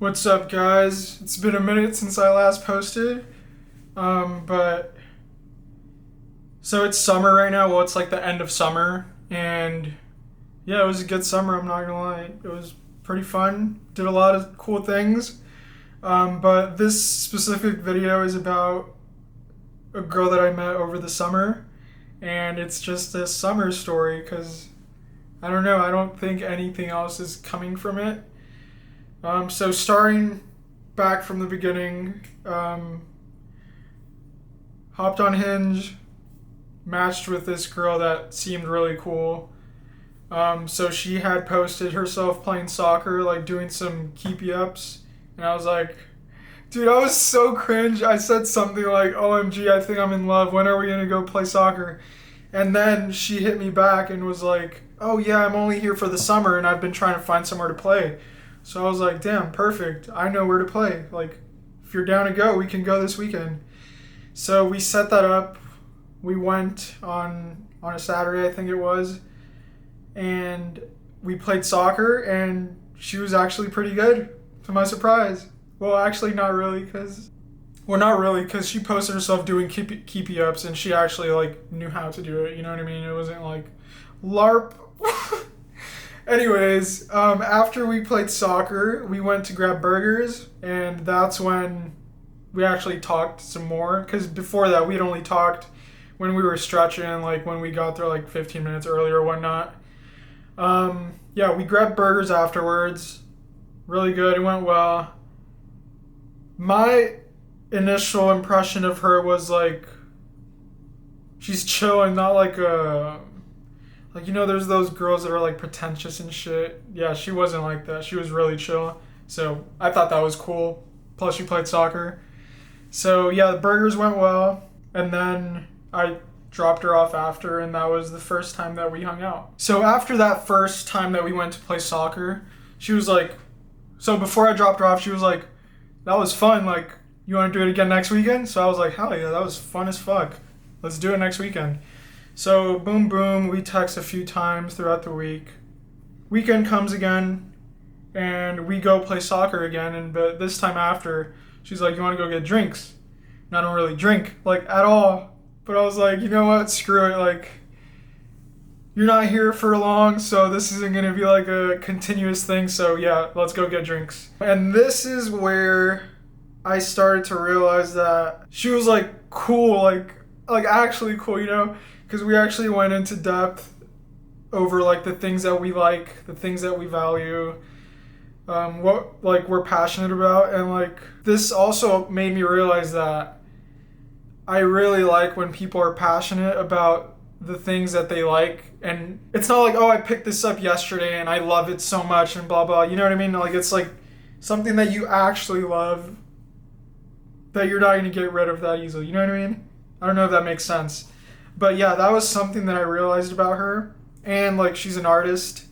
What's up, guys? It's been a minute since I last posted. But so it's summer right now. Well, it's like the end of summer, and yeah, it was a good summer. I'm not gonna lie, it was pretty fun. Did a lot of cool things. But this specific video is about a girl that I met over the summer, and it's just a summer story because I don't know. I don't think anything else is coming from it. So starting back from the beginning, hopped on Hinge, matched with this girl that seemed really cool. So she had posted herself playing soccer, like doing some keepy ups, and I was like, dude, I was so cringe. I said something like, "OMG, I think I'm in love. When are we gonna go play soccer?" And then she hit me back and was like, "Oh yeah, I'm only here for the summer, and I've been trying to find somewhere to play." So I was like, damn, perfect. I know where to play. Like, if you're down to go, we can go this weekend. So we set that up. We went on a Saturday, I think it was, and we played soccer, and she was actually pretty good, to my surprise. Well, actually, not really, because she posted herself doing keepy ups, and she actually like knew how to do it. You know what I mean? It wasn't like LARP. Anyways, after we played soccer, we went to grab burgers, and that's when we actually talked some more. Because before that, we had only talked when we were stretching, like when we got there like 15 minutes early or whatnot. Yeah, we grabbed burgers afterwards. Really good. It went well. My initial impression of her was like, she's chill and not like a... Like, you know, there's those girls that are like pretentious and shit. Yeah, she wasn't like that. She was really chill. So I thought that was cool. Plus, she played soccer. So yeah, the burgers went well. And then I dropped her off after, and that was the first time that we hung out. So after that first time that we went to play soccer, she was like, so before I dropped her off, she was like, that was fun. Like, you want to do it again next weekend? So I was like, hell yeah, that was fun as fuck. Let's do it next weekend. So boom, boom, we text a few times throughout the week. Weekend comes again, and we go play soccer again. But this time after, she's like, "You want to go get drinks?" And I don't really drink like at all. But I was like, you know what? Screw it. Like, you're not here for long, so this isn't gonna be like a continuous thing. So yeah, let's go get drinks. And this is where I started to realize that she was like cool, like actually cool, you know. Because we actually went into depth over like the things that we like, the things that we value, what like we're passionate about, and like this also made me realize that I really like when people are passionate about the things that they like, and it's not like, oh, I picked this up yesterday and I love it so much and blah blah. You know what I mean? Like, it's like something that you actually love that you're not gonna get rid of that easily. You know what I mean? I don't know if that makes sense. But yeah, that was something that I realized about her. And like, she's an artist,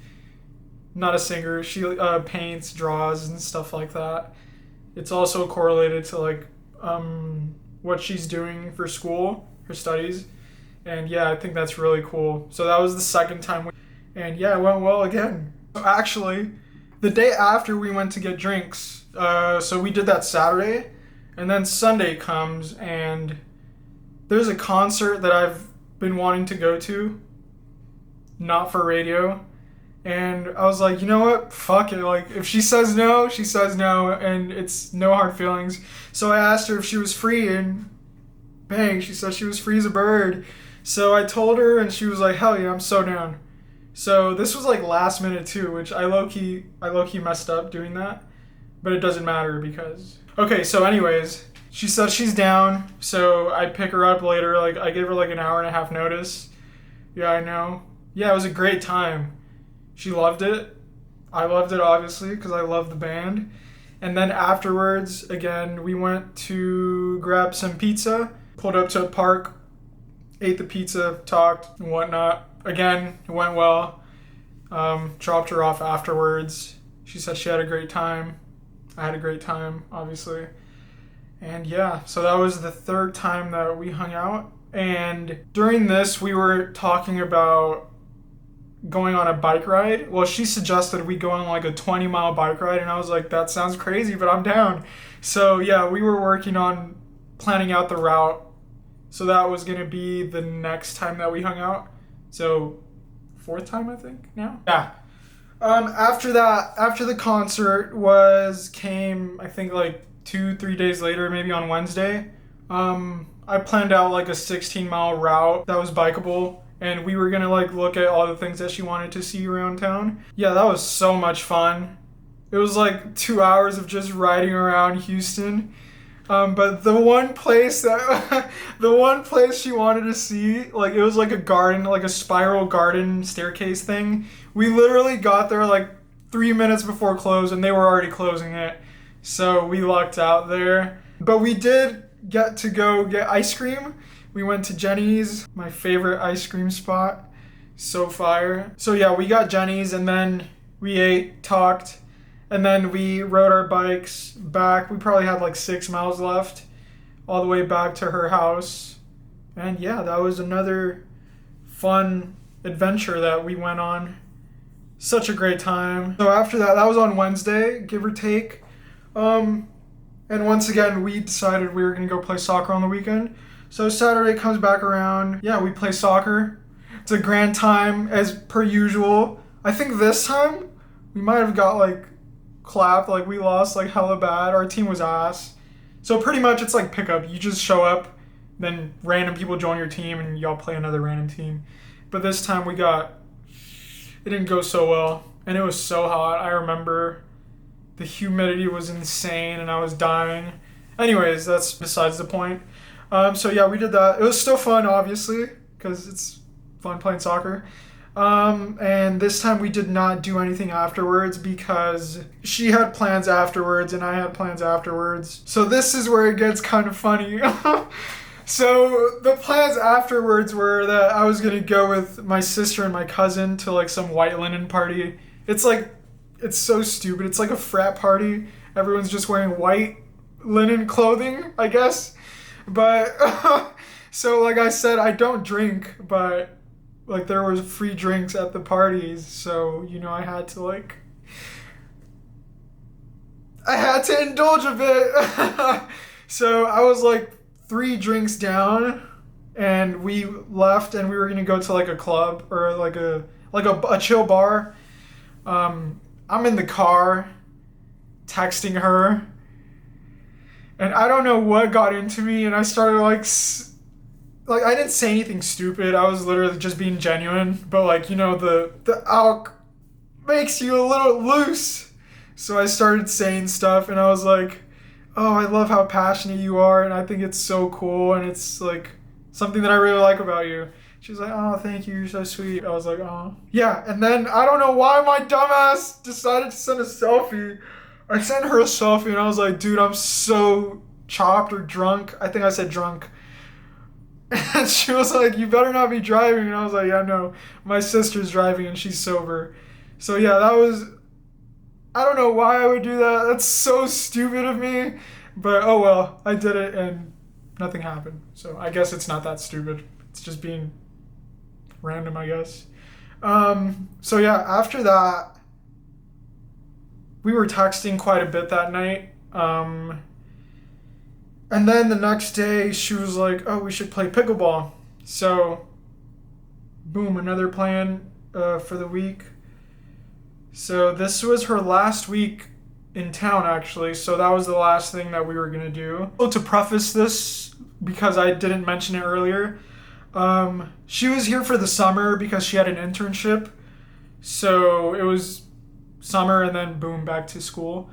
not a singer. She paints, draws, and stuff like that. It's also correlated to like what she's doing for school, her studies. And yeah, I think that's really cool. So that was the second time. And yeah, it went well again. Actually, the day after we went to get drinks, so we did that Saturday. And then Sunday comes, and there's a concert that I've been wanting to go to, not for radio, and I was like, you know what, fuck it, like, if she says no, she says no, and it's no hard feelings. So I asked her if she was free, and bang, she said she was free as a bird. So I told her, and she was like, hell yeah, I'm so down. So this was like last minute too, which I low-key messed up doing that, but it doesn't matter because, okay, so anyways, she says she's down, so I pick her up later. Like, I gave her like an hour and a half notice. Yeah, I know. Yeah, it was a great time. She loved it. I loved it, obviously, because I love the band. And then afterwards, again, we went to grab some pizza, pulled up to a park, ate the pizza, talked, and whatnot. Again, it went well. Dropped her off afterwards. She said she had a great time. I had a great time, obviously. And yeah, so that was the third time that we hung out. And during this, we were talking about going on a bike ride. Well, she suggested we go on like a 20-mile bike ride, and I was like, that sounds crazy, but I'm down. So yeah, we were working on planning out the route. So that was gonna be the next time that we hung out. So fourth time, I think now. Yeah. After that, after the concert came, I think like 2-3 days later, maybe on Wednesday. I planned out like a 16-mile route that was bikeable, and we were gonna like look at all the things that she wanted to see around town. Yeah, that was so much fun. It was like 2 hours of just riding around Houston. But the one place she wanted to see, like it was like a garden, like a spiral garden staircase thing. We literally got there like 3 minutes before close, and they were already closing it. So we lucked out there. But we did get to go get ice cream. We went to Jenny's, my favorite ice cream spot. So fire. So yeah, we got Jenny's, and then we ate, talked, and then we rode our bikes back. We probably had like 6 miles left all the way back to her house. And yeah, that was another fun adventure that we went on. Such a great time. So after that was on Wednesday, give or take. And once again, we decided we were going to go play soccer on the weekend. So Saturday comes back around. Yeah, we play soccer. It's a grand time as per usual. I think this time we might have got like clapped, like we lost like hella bad. Our team was ass. So pretty much it's like pickup. You just show up, then random people join your team, and y'all play another random team. But this time it didn't go so well, and it was so hot. I remember the humidity was insane, and I was dying. Anyways, that's besides the point. So yeah, we did that. It was still fun, obviously, because it's fun playing soccer. And this time we did not do anything afterwards because she had plans afterwards and I had plans afterwards. So this is where it gets kind of funny. So the plans afterwards were that I was going to go with my sister and my cousin to like some white linen party. It's so stupid. It's like a frat party. Everyone's just wearing white linen clothing, I guess. But so like I said, I don't drink, but like there was free drinks at the parties, so I had to indulge a bit. So I was like 3 drinks down, and we left, and we were gonna go to like a club or like a chill bar. I'm in the car texting her, and I don't know what got into me, and I started like I didn't say anything stupid. I was literally just being genuine. But like, the alk makes you a little loose. So I started saying stuff, and I was like, oh, I love how passionate you are, and I think it's so cool, and it's like something that I really like about you. She's like, oh, thank you, you're so sweet. I was like, oh. Yeah, and then I don't know why my dumbass decided to send a selfie. I sent her a selfie, and I was like, dude, I'm so chopped or drunk. I think I said drunk. And she was like, you better not be driving. And I was like, yeah, no, my sister's driving and she's sober. So yeah, I don't know why I would do that. That's so stupid of me. But oh well, I did it and nothing happened. So I guess it's not that stupid. It's just being random, I guess. So yeah, after that, we were texting quite a bit that night. And then the next day, she was like, oh, we should play pickleball. So, boom, another plan for the week. So this was her last week in town, actually. So that was the last thing that we were going to do. So to preface this, because I didn't mention it earlier, she was here for the summer because she had an internship. So it was summer and then boom, back to school.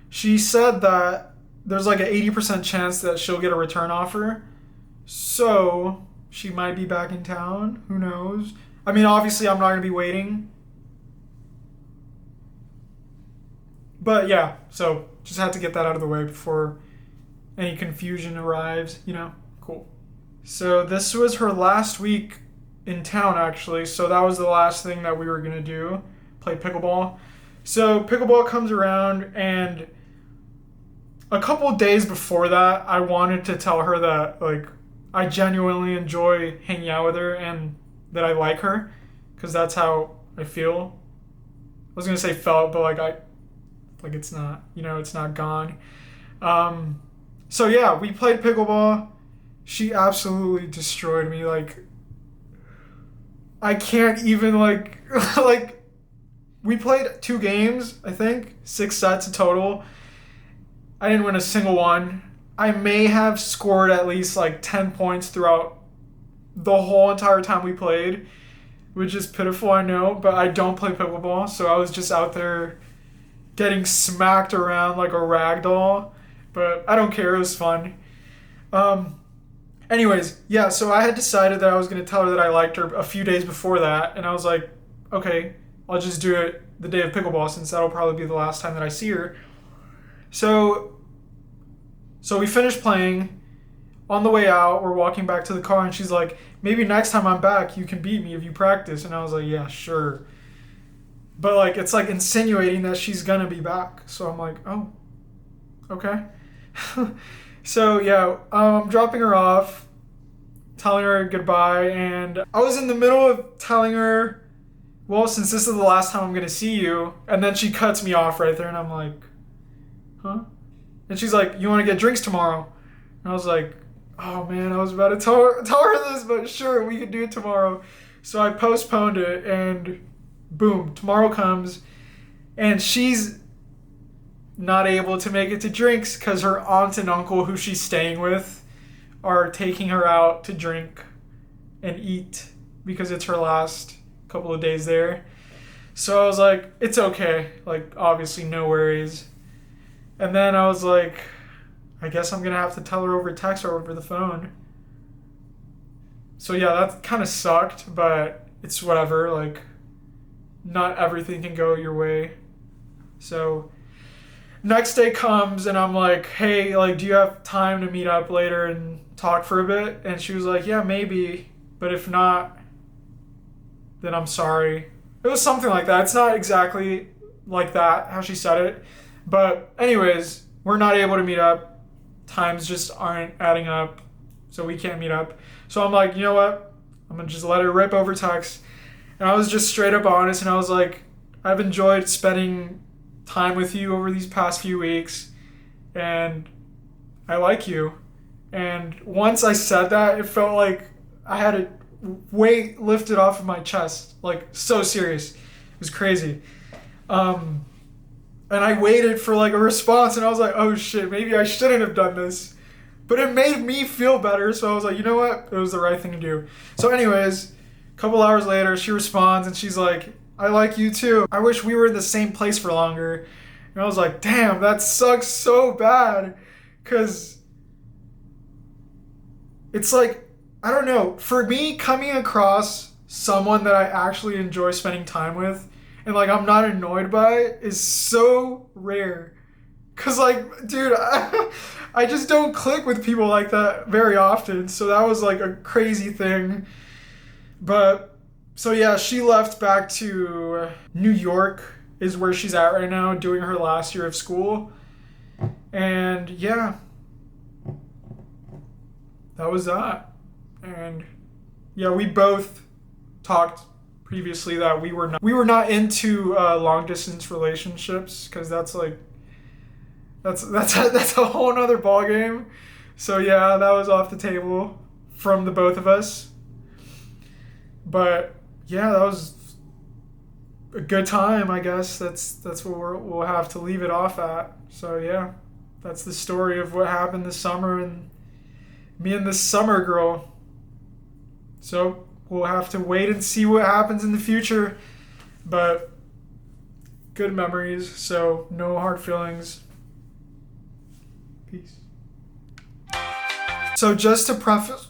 She said that there's like an 80% chance that she'll get a return offer. So she might be back in town. Who knows? I mean, obviously I'm not going to be waiting. But yeah, so just had to get that out of the way before any confusion arrives, Cool. So this was her last week in town, actually. So that was the last thing that we were going to do, play pickleball. So pickleball comes around, and a couple of days before that, I wanted to tell her that, like, I genuinely enjoy hanging out with her and that I like her, because that's how I feel. I was gonna say felt, but like it's not, it's not gone. So yeah, we played pickleball. She absolutely destroyed me. Like, I can't even like like we played 2 games, I think, 6 sets in total. I didn't win a single one. I may have scored at least like 10 points throughout the whole entire time we played, which is pitiful, I know, but I don't play pickleball, so I was just out there getting smacked around like a rag doll, but I don't care, it was fun. Anyways, yeah, so I had decided that I was going to tell her that I liked her a few days before that, and I was like, okay, I'll just do it the day of pickleball since that'll probably be the last time that I see her. So we finished playing. On the way out, we're walking back to the car, and she's like, maybe next time I'm back, you can beat me if you practice. And I was like, yeah, sure. But like, it's like insinuating that she's gonna be back. So I'm like, oh, okay. So yeah, I'm dropping her off, telling her goodbye, and I was in the middle of telling her, well, since this is the last time I'm gonna see you, and then she cuts me off right there, and I'm like, huh? And she's like, you want to get drinks tomorrow? And I was like, oh man, I was about to tell her this, but sure, we could do it tomorrow. So I postponed it, and boom, tomorrow comes, and she's not able to make it to drinks because her aunt and uncle, who she's staying with, are taking her out to drink and eat because it's her last couple of days there. So I was like, it's okay, like obviously no worries. And then I was like, I guess I'm gonna have to tell her over text or over the phone. So yeah, that kind of sucked, but it's whatever. Like, not everything can go your way. So next day comes, and I'm like, hey, like, do you have time to meet up later and talk for a bit? And she was like, yeah, maybe, but if not, then I'm sorry. It was something like that. It's not exactly like that, how she said it. But anyways, we're not able to meet up. Times just aren't adding up, so we can't meet up. So I'm like, you know what? I'm gonna just let her rip over text. And I was just straight up honest, and I was like, I've enjoyed spending time with you over these past few weeks, and I like you. And once I said that, it felt like I had a weight lifted off of my chest, like so serious. It was crazy. And I waited for like a response, and I was like, oh shit, maybe I shouldn't have done this. But it made me feel better, so I was like, you know what? It was the right thing to do. So anyways, a couple hours later, she responds, and she's like, I like you too. I wish we were in the same place for longer. And I was like, damn, that sucks so bad. Because it's like, I don't know, for me, coming across someone that I actually enjoy spending time with, and like I'm not annoyed by it, is so rare. Cause like, dude, I just don't click with people like that very often. So that was like a crazy thing. But so yeah, she left back to New York is where she's at right now, doing her last year of school. And yeah, that was that. And yeah, we both talked previously that we were not into long distance relationships, because that's a whole nother ball game. So yeah, that was off the table from the both of us. But yeah, that was a good time, I guess. That's what we'll have to leave it off at. So yeah, that's the story of what happened this summer and me and this summer girl. So we'll have to wait and see what happens in the future. But good memories, so no hard feelings. Peace. So just to preface...